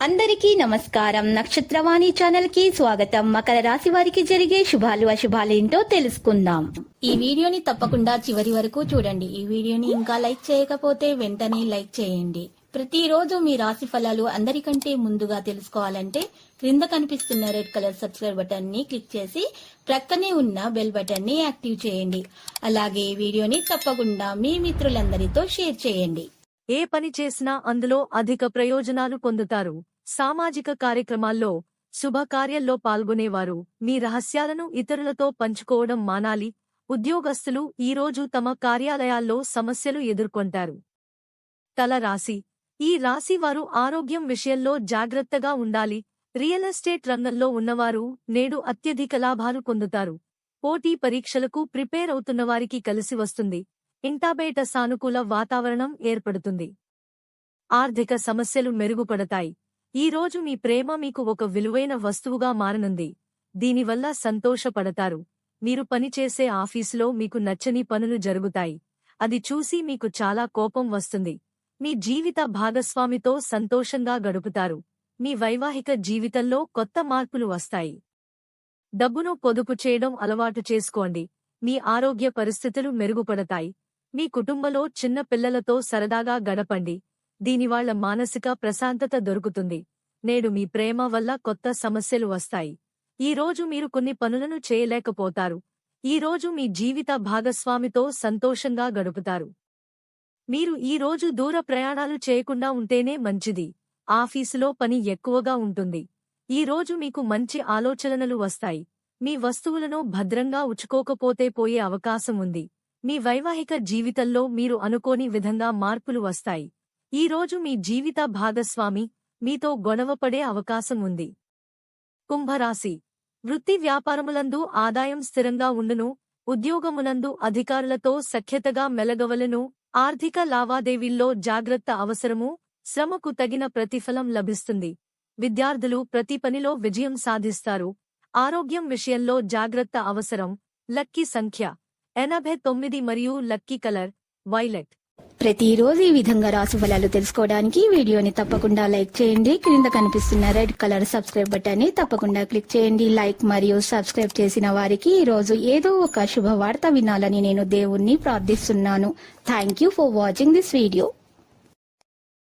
అందరికీ నమస్కారం. నక్షత్రవాణి ఛానల్ కి స్వాగతం. మకర రాశి వారికి జరిగే శుభాలు అశుభాలు ఏంటో తెలుసుకుందాం. ఈ వీడియోని తప్పకుండా చివరి వరకు చూడండి. ఈ వీడియోని ఇంకా లైక్ చేయకపోతే వెంటనే లైక్ చేయండి. ప్రతిరోజు మీ రాశి ఫలాలు అందరికంటే ముందుగా తెలుసుకోవాలంటే క్రింద కనిపిస్తున్న రెడ్ కలర్ సబ్స్క్రైబ్ బటన్ ని క్లిక్ చేసి ప్రక్కనే ఉన్న బెల్ బటన్ ని యాక్టివ్ చేయండి. అలాగే ఈ వీడియోని తప్పకుండా మీ మిత్రులందరితో షేర్ చేయండి. ఏ పని చేసినా అందులో అధిక ప్రయోజనాలు పొందుతారు. సామాజిక కార్యక్రమాల్లో, శుభకార్యాల్లో పాల్గొనేవారు మీ రహస్యాలను ఇతరులతో పంచుకోవడం మానాలి. ఉద్యోగస్తులు ఈరోజు తమ కార్యాలయాల్లో సమస్యలు ఎదుర్కొంటారు. తల రాశి. ఈ రాశి వారు ఆరోగ్యం విషయంలో జాగ్రత్తగా ఉండాలి. రియల్ ఎస్టేట్ రంగంలో ఉన్నవారు నేడు అత్యధిక లాభాలు పొందుతారు. పోటీ పరీక్షలకు ప్రిపేర్ అవుతున్నవారికి కలిసి వస్తుంది. ఇంటాబేట సానుకూల వాతావరణం ఏర్పడుతుంది. ఆర్థిక సమస్యలు మెరుగుపడతాయి. ఈ రోజు మీ ప్రేమ మీకు ఒక విలువైన వస్తువుగా మారనుంది. దీనివల్ల సంతోషపడతారు. మీరు పనిచేసే ఆఫీసులో మీకు నచ్చని పనులు జరుగుతాయి. అది చూసి మీకు చాలా కోపం వస్తుంది. మీ జీవిత భాగస్వామితో సంతోషంగా గడుపుతారు. మీ వైవాహిక జీవితంలో కొత్త మార్పులు వస్తాయి. డబ్బును పొదుపు చేయడం అలవాటు చేసుకోండి. మీ ఆరోగ్య పరిస్థితులు మెరుగుపడతాయి. మీ కుటుంబంలో చిన్న పిల్లలతో సరదాగా గడపండి. దీనివల్ల మానసిక ప్రశాంతత దొరుకుతుంది. నేడు మీ ప్రేమ వల్ల కొత్త సమస్యలు వస్తాయి. ఈ రోజు మీరు కొన్ని పనులను చేయలేకపోతారు. ఈ రోజు మీ జీవిత భాగస్వామితో సంతోషంగా గడుపుతారు. మీరు ఈ రోజు దూర ప్రయాణాలు చేయకుండా ఉంటేనే మంచిది. ఆఫీసులో పని ఎక్కువగా ఉంటుంది. ఈ రోజు మీకు మంచి ఆలోచనలు వస్తాయి. మీ వస్తువులను భద్రంగా ఉంచుకోకపోతే పోయే అవకాశం ఉంది. మీ వైవాహిక జీవితంలో మీరు అనుకోని విధంగా మార్పులు వస్తాయి. ఈ రోజు మీ జీవిత భాగస్వామి మీతో గొడవపడే అవకాశం ఉంది. కుంభరాశి. వృత్తి వ్యాపారములందు ఆదాయం స్థిరంగా ఉండును. ఉద్యోగమునందు అధికారులతో సఖ్యతగా మెలగవలను. ఆర్థిక లావాదేవీల్లో జాగ్రత్త అవసరము. శ్రమకు తగిన ప్రతిఫలం లభిస్తుంది. విద్యార్థులు ప్రతి పనిలో విజయం సాధిస్తారు. ఆరోగ్యం విషయంలో జాగ్రత్త అవసరం. లక్కీ సంఖ్య 89 మరియు లక్కీ కలర్ వైలెట్. ప్రతిరోజు ఈ విధంగా రాశి ఫలాలు తెలుసుకోవడానికి వీడియోని తప్పకుండా లైక్ చేయండి. క్రింద కనిపిస్తున్న రెడ్ కలర్ సబ్స్క్రైబ్ బటన్ ని తప్పకుండా క్లిక్ చేయండి. లైక్ మరియు సబ్స్క్రైబ్ చేసిన వారికి ఈ రోజు ఏదో ఒక శుభవార్త వినాలని నేను దేవుణ్ణి ప్రార్థిస్తున్నాను. Thank you for watching this video.